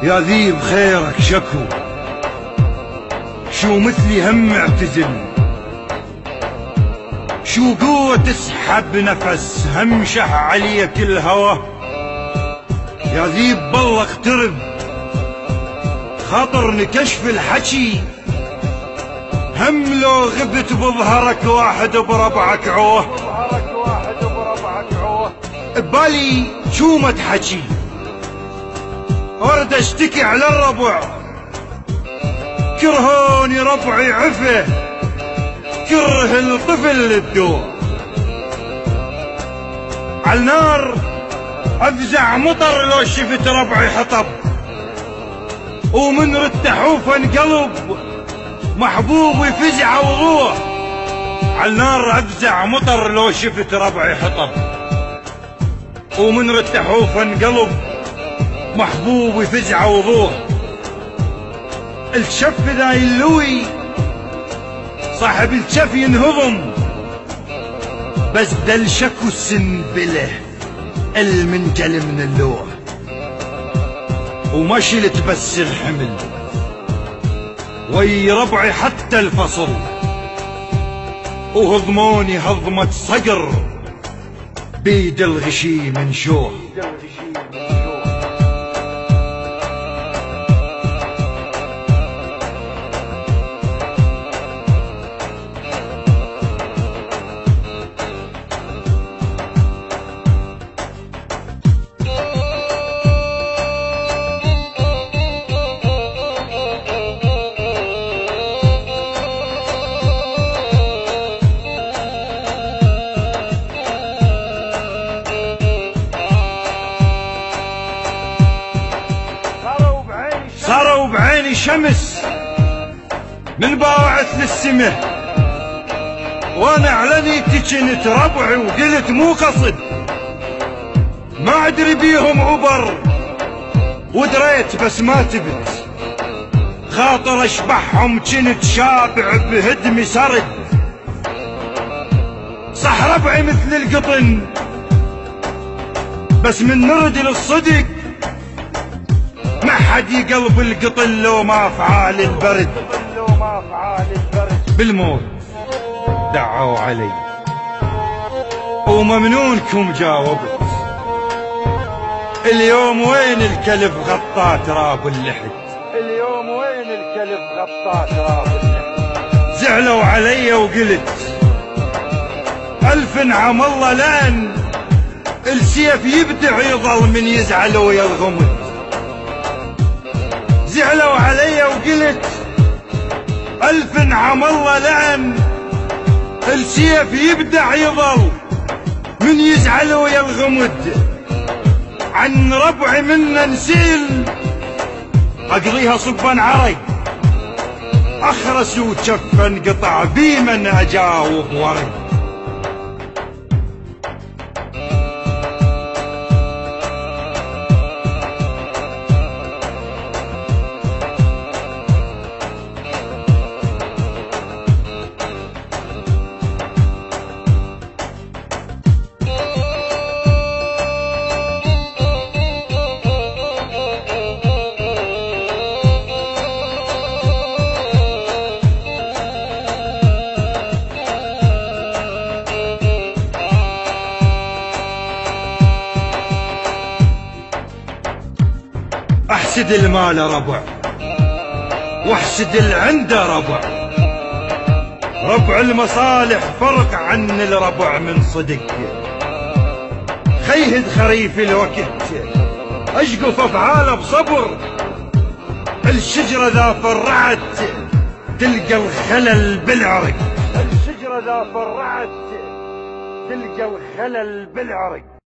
يا ذيب خيرك شكو، شو مثلي هم اعتزل، شو قوة تسحب نفس هم شح عليك الهوى. يا ذيب بالله اقترب، خاطر نكشف الحكي، هم لو غبت بظهرك واحد بربعك عوه. ببالي شو ما تحكي، ارد اشتكي على الربع، كرهوني ربعي عفه، كره الطفل الدور. عالنار افزع مطر لو شفت ربعي حطب، ومن رتحوف انقلب محبوبي فزع وروح. عالنار افزع مطر لو شفت ربعي حطب، ومن رتحوف انقلب محبوبي فزع وضوح. الشف ذا يلوي صاحب الشف ينهضم، بس دل شكو السنبله المنجل من اللوح. وما شلت بس الحمل وي ربعي حتى الفصل، وهضموني هضمة صقر بيد الغشي من شوح. صاروا بعيني شمس من باوعت للسمه، وانا اعلني تجنت ربعي وقلت مو قصد، ما ادري بيهم عبر ودريت بس ما تبت، خاطر اشبحهم جنت شابع بهدمي سرد. صح ربعي مثل القطن بس من نرد للصدق، ما حد يقلب القطن لو ما فعال البرد. بالموت دعوا علي وممنونكم جاوبت، اليوم وين الكلب غطى تراب اللحد، اليوم وين الكلب غطى تراب اللحد. زعلوا علي وقلت الف نعم الله، لان السيف يبدع يظل من يزعل ويا الغمد. زعلوا علي وقلت الف نعم الله، لان السيف يبدع يظل من يزعل ويا الغمد. عن ربعي منا نسيل اقضيها صبا عري، اخرس وجفا قطع بي من اجاوب ورد. احسد المال ربع واحسد العنده ربع، ربع المصالح فرق عن الربع من صدق. خيهد خريف الوقت اشقف افعاله بصبر، الشجرة ذا فرعت تلقى الخلل بالعرق، الشجرة ذا فرعت تلقى الخلل بالعرق.